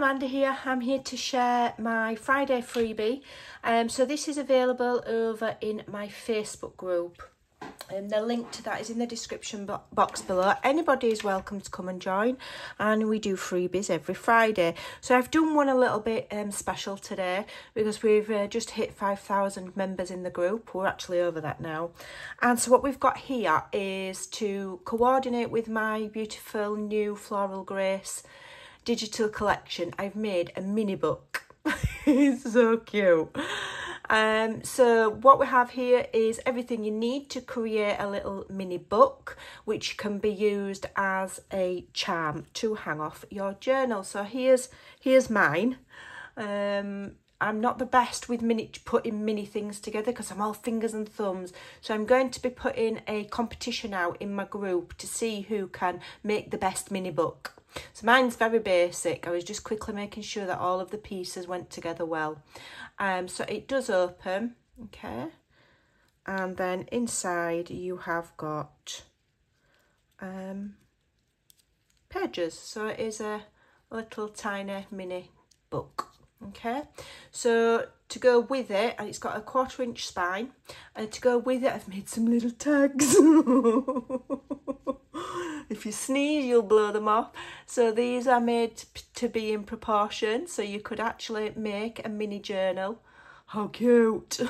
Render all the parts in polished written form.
Amanda here. I'm here to share my Friday freebie. So this is available over in my Facebook group. The link to that is in the description box below. Anybody is welcome to come and join, and we do freebies every Friday. So I've done one a little bit special today because we've just hit 5,000 members in the group. We're actually over that now. And so what we've got here is to coordinate with my beautiful new Floral Grace digital collection. I've made a mini book. It's so cute. So what we have here is everything you need to create a little mini book, which can be used as a charm to hang off your journal. So here's mine. I'm not the best with putting mini things together because I'm all fingers and thumbs. So I'm going to be putting a competition out in my group to see who can make the best mini book. So mine's very basic. I was just quickly making sure that all of the pieces went together well. So it does open, okay, and then inside you have got pages. So it is a little tiny mini book. Okay, so to go with it, and it's got a 1/4 inch spine, and to go with it I've made some little tags. If you sneeze you'll blow them off. So these are made to be in proportion, so you could actually make a mini journal. How cute.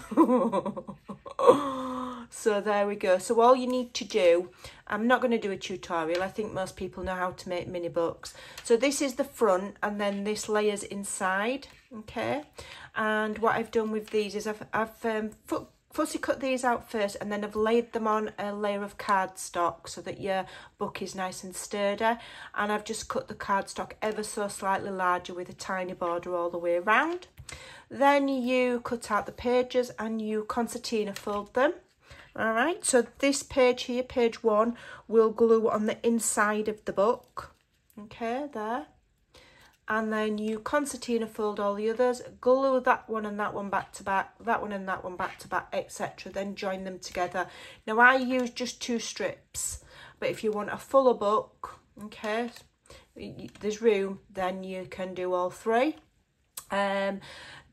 So there we go. So all you need to do, I'm not going to do a tutorial, I think most people know how to make mini books. So this is the front, and then this layers inside, okay. And what I've done with these is I've fussy cut these out first, and then I've laid them on a layer of cardstock so that your book is nice and sturdy. And I've just cut the cardstock ever so slightly larger with a tiny border all the way around. Then you cut out the pages and you concertina fold them. All right, so this page here, page 1, will glue on the inside of the book. Okay, there. And then you concertina fold all the others, glue that one and that one back to back, that one and that one back to back, etc. Then join them together. Now I use just 2 strips, but if you want a fuller book, okay, there's room, then you can do all 3.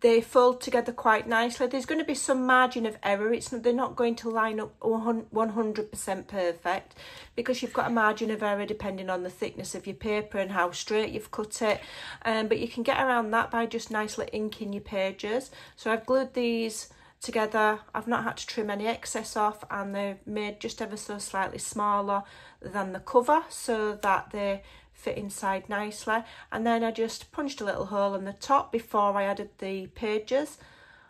They fold together quite nicely. There's going to be some margin of error. They're not going to line up 100% perfect because you've got a margin of error depending on the thickness of your paper and how straight you've cut it. But you can get around that by just nicely inking your pages. So I've glued these together. I've not had to trim any excess off, and they're made just ever so slightly smaller than the cover so that they fit inside nicely. And then I just punched a little hole in the top before I added the pages.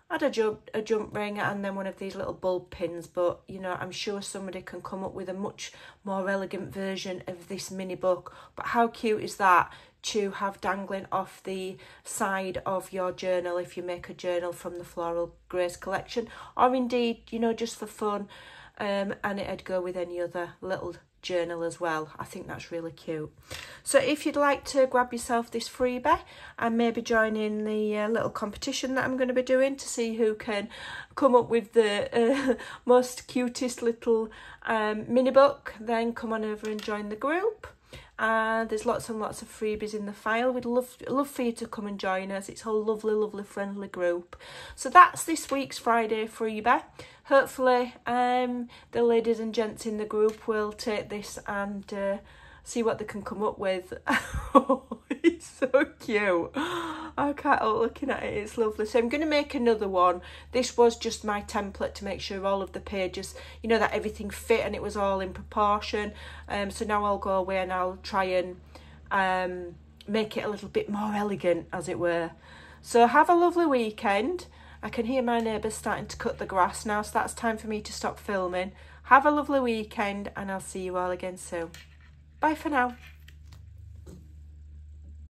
I had a jump ring and then one of these little bulb pins, but you know, I'm sure somebody can come up with a much more elegant version of this mini book. But how cute is that to have dangling off the side of your journal if you make a journal from the Floral Grace collection, or indeed, you know, just for fun, and it'd go with any other little journal as well. I think that's really cute. So if you'd like to grab yourself this freebie and maybe join in the little competition that I'm going to be doing to see who can come up with the most cutest little mini book, then come on over and join the group. There's lots and lots of freebies in the file. We'd love for you to come and join us. It's a lovely friendly group. So that's this week's Friday freebie. Hopefully the ladies and gents in the group will take this and see what they can come up with. It's so cute. I can't help looking at it. It's lovely. So I'm going to make another one. This was just my template to make sure all of the pages, you know, that everything fit and it was all in proportion. So now I'll go away and I'll try and make it a little bit more elegant, as it were. So have a lovely weekend. I can hear my neighbours starting to cut the grass now, so that's time for me to stop filming. Have a lovely weekend, and I'll see you all again soon. Bye for now.